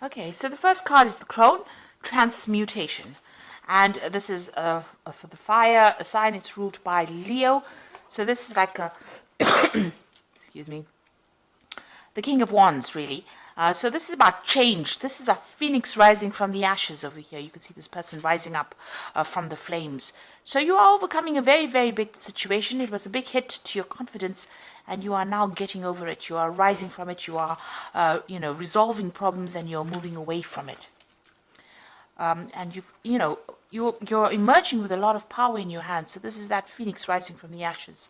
Okay, so the first card is the Crone, Transmutation. And this is for the fire, a sign. It's ruled by Leo. So this is like a, excuse me, the King of Wands, really. So this is about change. This is a phoenix rising from the ashes over here. You can see this person rising up from the flames. So you are overcoming a very, very big situation. It was a big hit to your confidence, and you are now getting over it. You are rising from it. You are, resolving problems, and you're moving away from it. And you're emerging with a lot of power in your hands. So this is that phoenix rising from the ashes.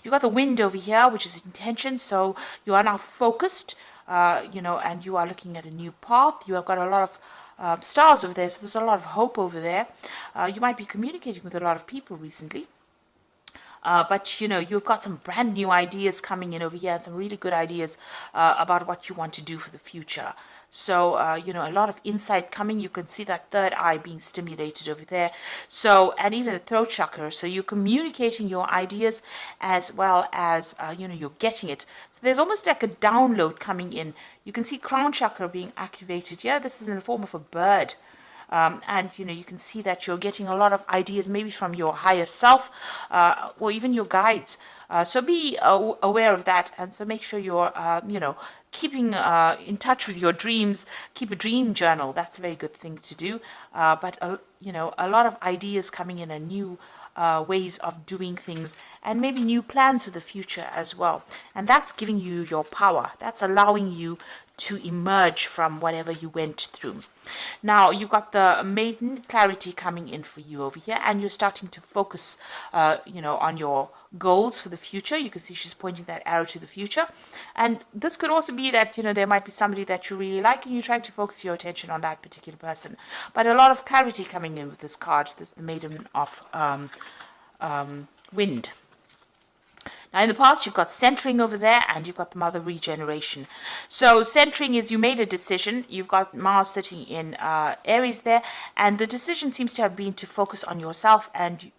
You got the wind over here, which is intention. So you are now focused, and you are looking at a new path. You have got a lot of stars over there, so there's a lot of hope over there. You might be communicating with a lot of people recently. But you've got some brand new ideas coming in over here, and some really good ideas about what you want to do for the future. So, a lot of insight coming. You can see that third eye being stimulated over there. So, and even the throat chakra. So you're communicating your ideas as well as, you're getting it. So there's almost like a download coming in. You can see crown chakra being activated. Yeah, this is in the form of a bird. And you can see that you're getting a lot of ideas, maybe from your higher self, or even your guides. So be aware of that, and so make sure you're keeping in touch with your dreams. Keep a dream journal. That's a very good thing to do. But a lot of ideas coming in, and new ways of doing things, and maybe new plans for the future as well. And that's giving you your power. That's allowing you to emerge from whatever you went through. Now you got the maiden clarity coming in for you over here, and you're starting to focus on your goals for the future. You can see she's pointing that arrow to the future, and this could also be that there might be somebody that you really like, and you're trying to focus your attention on that particular person. But a lot of clarity coming in with this card. This is the maiden of wind. Now, in the past, you've got centering over there, and you've got the mother regeneration. So centering is you made a decision. You've got Mars sitting in Aries there, and the decision seems to have been to focus on yourself and,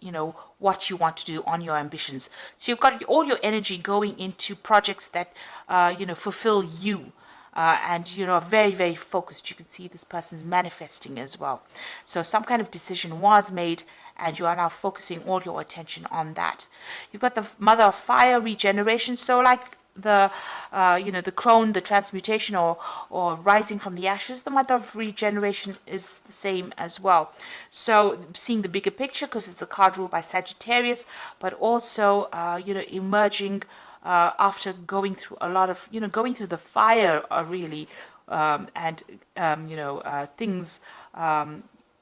what you want to do, on your ambitions. So you've got all your energy going into projects that, fulfill you. And are very, very focused. You can see this person's manifesting as well. So some kind of decision was made, and you are now focusing all your attention on that. You've got the mother of fire regeneration. So like the the crone, the transmutation, or rising from the ashes, the mother of regeneration is the same as well. So seeing the bigger picture, because it's a card ruled by Sagittarius, but also emerging after going through a lot of, going through the fire, really, and things,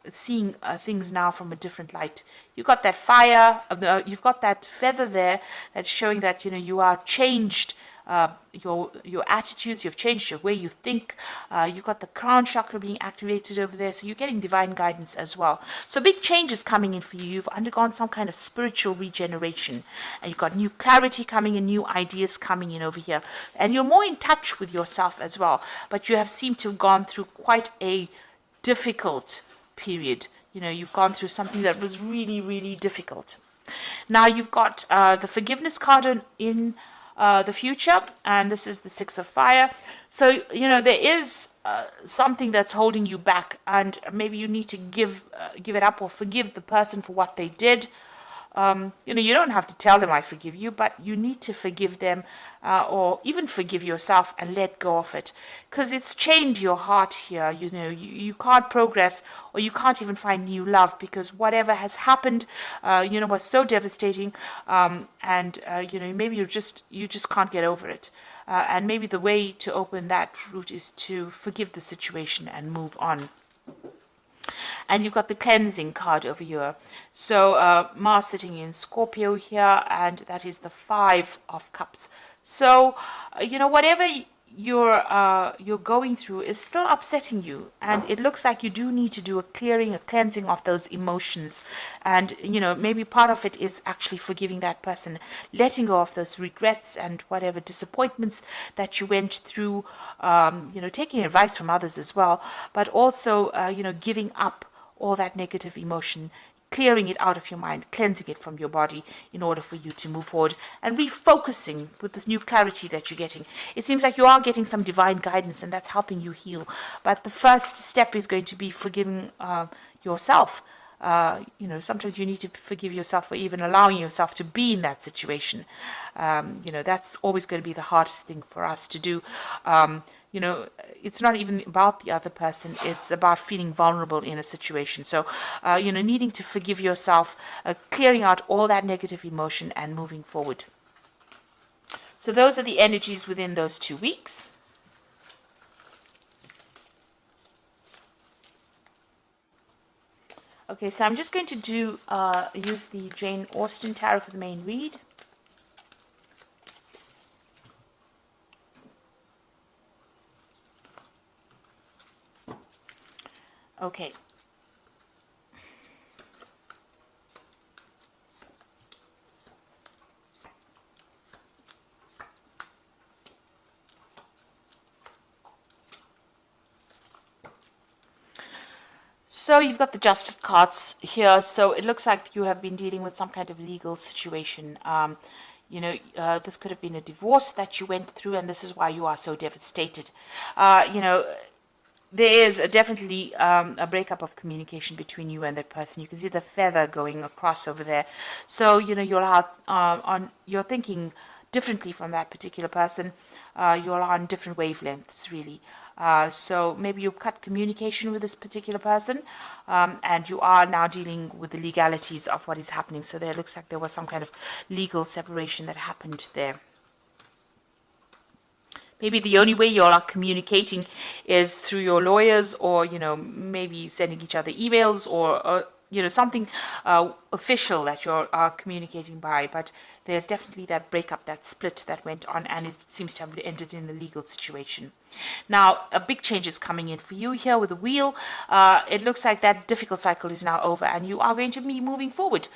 seeing things now from a different light. You got that fire, you've got that feather there that's showing that you are changed. Your attitudes, you've changed your way you think. You've got the crown chakra being activated over there, so you're getting divine guidance as well. So big changes coming in for you. You've undergone some kind of spiritual regeneration, and you've got new clarity coming in, new ideas coming in over here, and you're more in touch with yourself as well. But you have seemed to have gone through quite a difficult period. You've gone through something that was really, really difficult. Now you've got the forgiveness card in the future, and this is the Six of Fire. So there is something that's holding you back, and maybe you need to give it up, or forgive the person for what they did. You don't have to tell them I forgive you, but you need to forgive them, or even forgive yourself and let go of it, because it's chained your heart here. You can't progress, or you can't even find new love, because whatever has happened, was so devastating, and maybe you just can't get over it. And maybe the way to open that route is to forgive the situation and move on. And you've got the cleansing card over here. So Mars sitting in Scorpio here, and that is the Five of Cups. So whatever you're going through is still upsetting you, and it looks like you do need to do a clearing, a cleansing of those emotions. And maybe part of it is actually forgiving that person, letting go of those regrets and whatever disappointments that you went through, taking advice from others as well, but also giving up all that negative emotion, clearing it out of your mind, cleansing it from your body in order for you to move forward and refocusing with this new clarity that you're getting. It seems like you are getting some divine guidance and that's helping you heal. But the first step is going to be forgiving yourself. Sometimes you need to forgive yourself for even allowing yourself to be in that situation. That's always going to be the hardest thing for us to do. It's not even about the other person. It's about feeling vulnerable in a situation. So, needing to forgive yourself, clearing out all that negative emotion and moving forward. So those are the energies within those 2 weeks. Okay, so I'm just going to use the Jane Austen Tarot for the main read. Okay. So you've got the Justice cards here. So it looks like you have been dealing with some kind of legal situation. This could have been a divorce that you went through, and this is why you are so devastated. There is definitely a breakup of communication between you and that person. You can see the feather going across over there. So, you're thinking differently from that particular person. You're on different wavelengths, really. So maybe you cut communication with this particular person, and you are now dealing with the legalities of what is happening. So there looks like there was some kind of legal separation that happened there. Maybe the only way you all are communicating is through your lawyers, or maybe sending each other emails, or something official that you are communicating by. But there's definitely that breakup, that split that went on, and it seems to have ended in a legal situation. Now, a big change is coming in for you here with the wheel. It looks like that difficult cycle is now over, and you are going to be moving forward.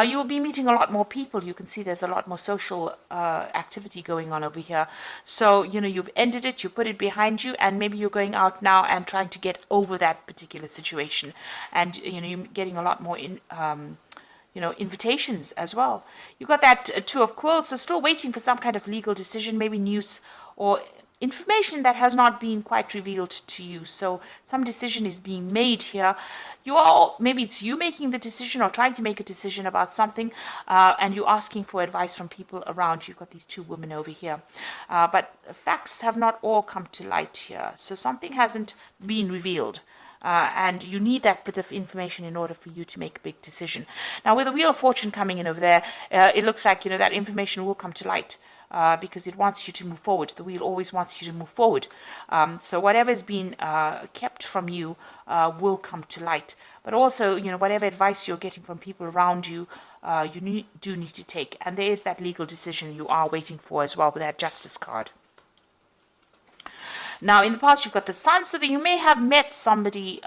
You will be meeting a lot more people. You can see there's a lot more social activity going on over here. So, you've ended it, you put it behind you, and maybe you're going out now and trying to get over that particular situation. And, you're getting a lot more invitations as well. You've got that Two of Quills, so still waiting for some kind of legal decision, maybe news or information that has not been quite revealed to you. So some decision is being made here. Maybe it's you making the decision or trying to make a decision about something, and you're asking for advice from people around you. You've got these two women over here. But facts have not all come to light here. So something hasn't been revealed. And you need that bit of information in order for you to make a big decision. Now, with the Wheel of Fortune coming in over there, it looks like, that information will come to light because it wants you to move forward. The wheel always wants you to move forward. So whatever has been kept from you will come to light. But also, whatever advice you're getting from people around you, do need to take. And there is that legal decision you are waiting for as well with that Justice card. Now, in the past, you've got the Sun, so that you may have met somebody,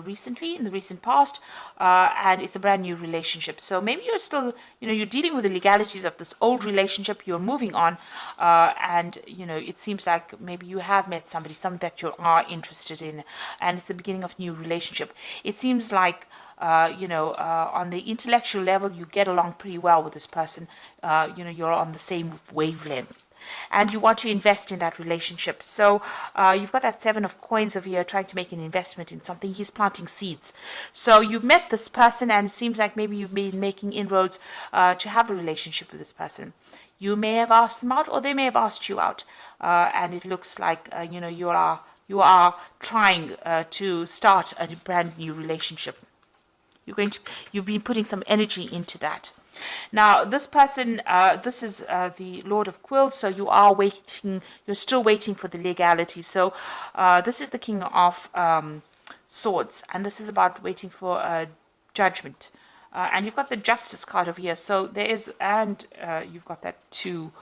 recently, in the recent past, and it's a brand new relationship. So maybe you're still, you're dealing with the legalities of this old relationship, you're moving on, and, it seems like maybe you have met somebody that you are interested in, and it's the beginning of a new relationship. It seems like, on the intellectual level, you get along pretty well with this person. You're on the same wavelength. And you want to invest in that relationship. So you've got that Seven of Coins over here trying to make an investment in something. He's planting seeds. So you've met this person, and it seems like maybe you've been making inroads to have a relationship with this person. You may have asked them out, or they may have asked you out. And it looks like, you are trying to start a brand new relationship. You've been putting some energy into that. Now, this person, this is the Lord of Quills, so you are waiting, you're still waiting for the legality. So this is the King of Swords, and this is about waiting for judgment. And you've got the Justice card over here, so there is, and you've got that Two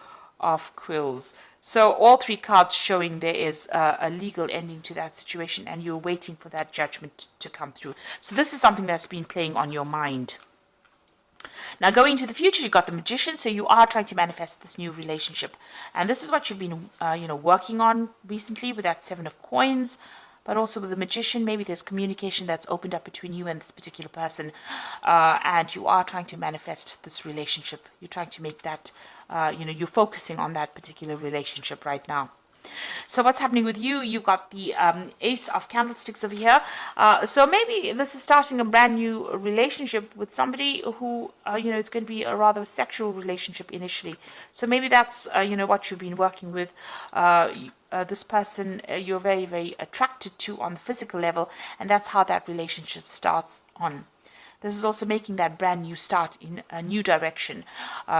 of Quills. So all three cards showing there is a legal ending to that situation, and you're waiting for that judgment to come through. So this is something that's been playing on your mind. Now, going into the future, you've got the Magician, so you are trying to manifest this new relationship. And this is what you've been, working on recently with that Seven of Coins. but also with the Magician, maybe there's communication that's opened up between you and this particular person, and you are trying to manifest this relationship. You're trying to make that, you're focusing on that particular relationship right now. So what's happening with you? You've got the Ace of Candlesticks over here. So maybe this is starting a brand new relationship with somebody who, it's going to be a rather sexual relationship initially. So maybe that's, what you've been working with. This person you're very, very attracted to on the physical level, and that's how that relationship starts on. This is also making that brand new start in a new direction.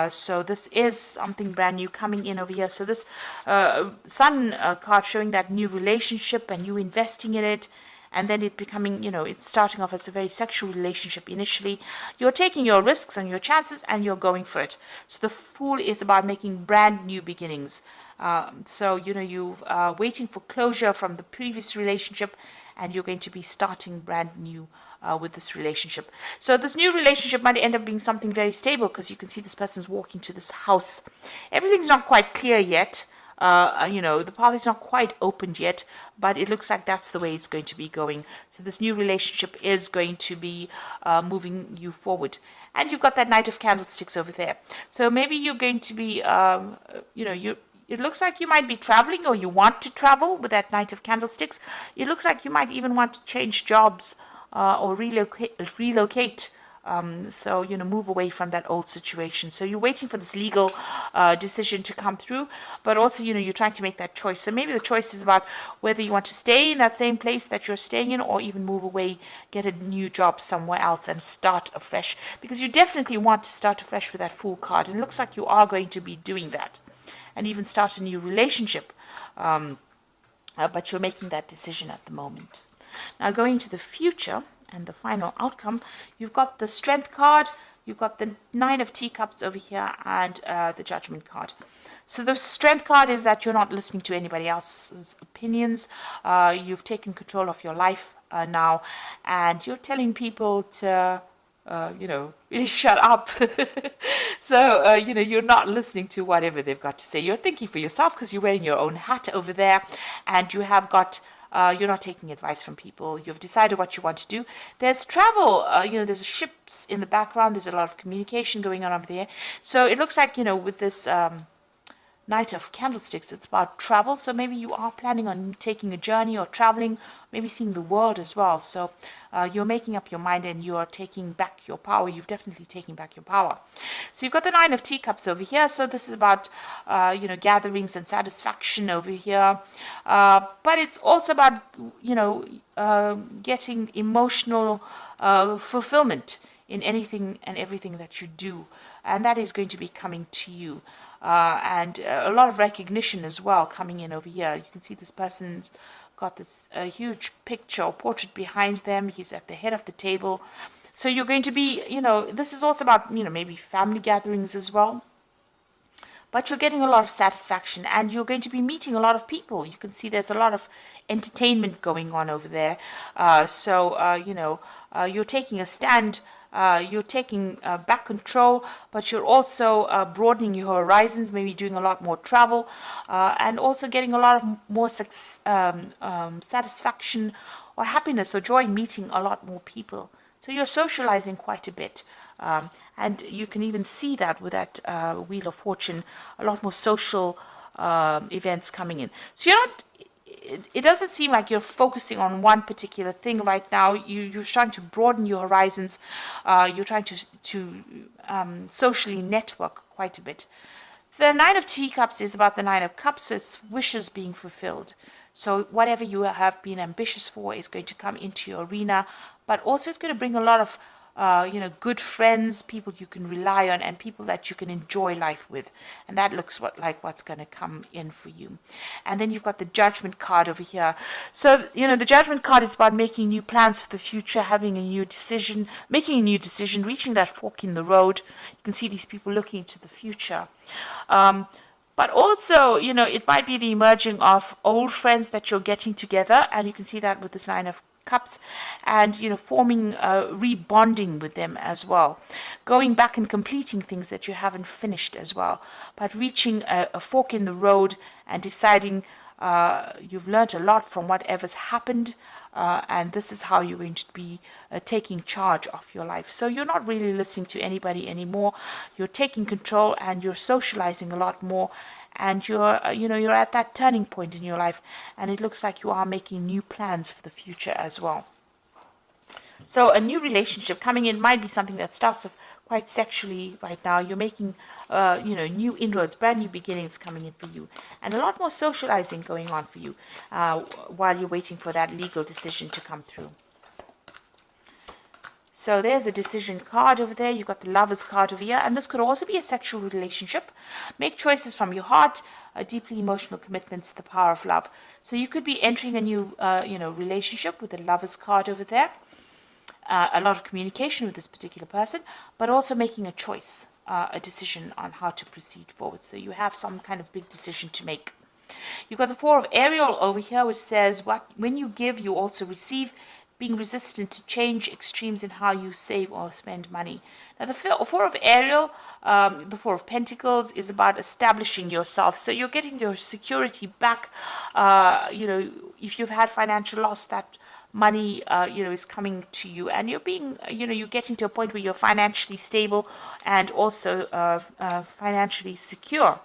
So this is something brand new coming in over here. So this Sun card showing that new relationship and you investing in it, and then it becoming, it's starting off as a very sexual relationship initially. You're taking your risks and your chances and you're going for it. So the Fool is about making brand new beginnings. So, you're waiting for closure from the previous relationship, and you're going to be starting brand new with this relationship. So this new relationship might end up being something very stable, because you can see this person's walking to this house. Everything's not quite clear yet. The path is not quite opened yet, but it looks like that's the way it's going to be going. So this new relationship is going to be moving you forward. And you've got that Knight of Candlesticks over there. So maybe you're going to be, it looks like you might be traveling, or you want to travel with that Knight of Candlesticks. It looks like you might even want to change jobs or relocate. So, move away from that old situation. So you're waiting for this legal decision to come through, but also, you're trying to make that choice. So maybe the choice is about whether you want to stay in that same place that you're staying in, or even move away, get a new job somewhere else and start afresh. Because you definitely want to start afresh with that Fool card. And it looks like you are going to be doing that, and even start a new relationship. But you're making that decision at the moment. Now, going to the future and the final outcome, you've got the Strength card, you've got the Nine of Teacups over here, and the Judgment card. So the Strength card is that you're not listening to anybody else's opinions. You've taken control of your life now, and you're telling people to really shut up. So, you're not listening to whatever they've got to say. You're thinking for yourself, because you're wearing your own hat over there, and you have got, you're not taking advice from people. You've decided what you want to do. There's travel, there's ships in the background. There's a lot of communication going on over there. So it looks like, with this Knight of Candlesticks, it's about travel. So maybe you are planning on taking a journey or traveling, maybe seeing the world as well. So you're making up your mind, and you're taking back your power. You've definitely taken back your power. So you've got the Nine of Teacups over here. So this is about, gatherings and satisfaction over here. But it's also about, getting emotional fulfillment in anything and everything that you do. And that is going to be coming to you. And a lot of recognition as well coming in over here. You can see this person's got this huge picture or portrait behind them. He's at the head of the table. So you're going to be, this is also about, maybe family gatherings as well. But you're getting a lot of satisfaction, and you're going to be meeting a lot of people. You can see there's a lot of entertainment going on over there. You're taking a stand. You're taking back control, but you're also broadening your horizons, maybe doing a lot more travel, and also getting a lot of more satisfaction or happiness or joy meeting a lot more people. So you're socializing quite a bit. And you can even see that with that Wheel of Fortune, a lot more social events coming in. So you're not, it doesn't seem like you're focusing on one particular thing right now. You're trying to broaden your horizons. You're trying to socially network quite a bit. The Nine of Teacups is about the Nine of Cups, so it's wishes being fulfilled. So whatever you have been ambitious for is going to come into your arena, but also it's going to bring a lot of good friends, people you can rely on, and people that you can enjoy life with. And that looks like what's going to come in for you. And then you've got the Judgment card over here. So, the Judgment card is about making new plans for the future, making a new decision, reaching that fork in the road. You can see these people looking into the future. But also, it might be the emerging of old friends that you're getting together, and you can see that with this Nine of Cups, and forming rebonding with them as well, going back and completing things that you haven't finished as well, but reaching a fork in the road and deciding You've learned a lot from whatever's happened, and this is how you're going to be taking charge of your life. So you're not really listening to anybody anymore. You're taking control, and you're socializing a lot more. And you're, you're at that turning point in your life, and it looks like you are making new plans for the future as well. So a new relationship coming in might be something that starts off quite sexually right now. You're making, new inroads, brand new beginnings coming in for you, and a lot more socializing going on for you while you're waiting for that legal decision to come through. So there's a decision card over there. You've got the Lovers card over here, and this could also be a sexual relationship. Make choices from your heart. Deeply emotional commitments, the power of love. So you could be entering a new, relationship with the Lovers card over there. A lot of communication with this particular person, but also making a choice, a decision on how to proceed forward. So you have some kind of big decision to make. You've got the Four of Ariel over here, which says, when you give, you also receive, being resistant to change, extremes in how you save or spend money. Now, the Four of Ariel, the Four of Pentacles, is about establishing yourself. So you're getting your security back. If you've had financial loss, that money, is coming to you, and you're being, you're getting to a point where you're financially stable and also financially secure.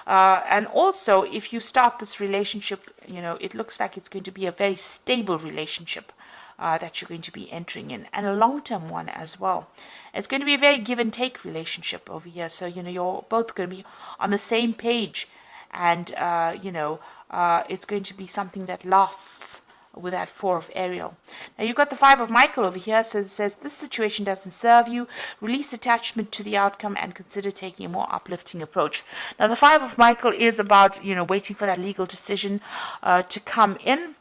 And also, if you start this relationship, it looks like it's going to be a very stable relationship that you're going to be entering in, and a long-term one as well. It's going to be a very give and take relationship over here. So, you're both going to be on the same page, and, it's going to be something that lasts with that Four of Ariel. Now you've got the Five of Michael over here, so it says this situation doesn't serve you. Release attachment to the outcome and consider taking a more uplifting approach. Now the Five of Michael is about waiting for that legal decision to come in,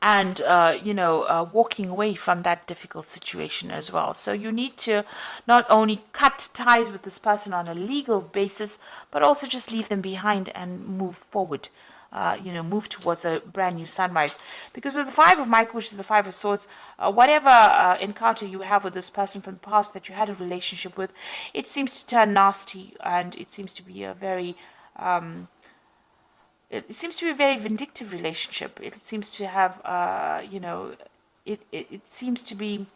and walking away from that difficult situation as well. So you need to not only cut ties with this person on a legal basis, but also just leave them behind and move forward. Move towards a brand new sunrise. Because with the Five of Michael, which is the Five of Swords, whatever encounter you have with this person from the past that you had a relationship with, it seems to turn nasty, and it seems to be a very vindictive relationship. It seems to have, it seems to be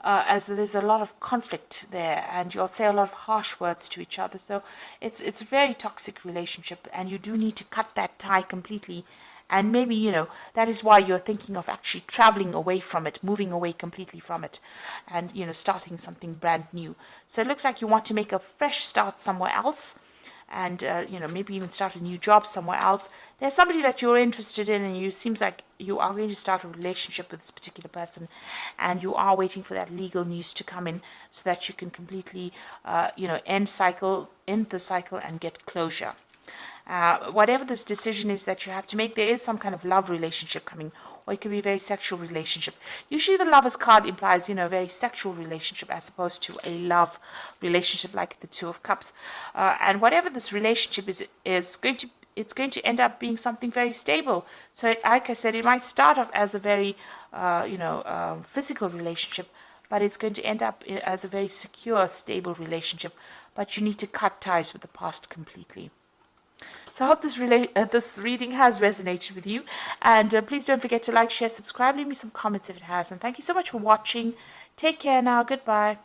as though there's a lot of conflict there, and you'll say a lot of harsh words to each other. So it's a very toxic relationship, and you do need to cut that tie completely. And maybe, that is why you're thinking of actually traveling away from it, moving away completely from it, and, starting something brand new. So it looks like you want to make a fresh start somewhere else, and maybe even start a new job somewhere else. There's somebody that you're interested in, and it seems like you are going to start a relationship with this particular person, and you are waiting for that legal news to come in so that you can completely end the cycle and get closure. Whatever this decision is that you have to make, there is some kind of love relationship coming, or it could be a very sexual relationship. Usually the Lovers card implies, a very sexual relationship as opposed to a love relationship like the Two of Cups. And whatever this relationship is it's going to end up being something very stable. So like I said, it might start off as a very, physical relationship, but it's going to end up as a very secure, stable relationship. But you need to cut ties with the past completely. So I hope this reading has resonated with you. And please don't forget to like, share, subscribe. Leave me some comments if it has. And thank you so much for watching. Take care now. Goodbye.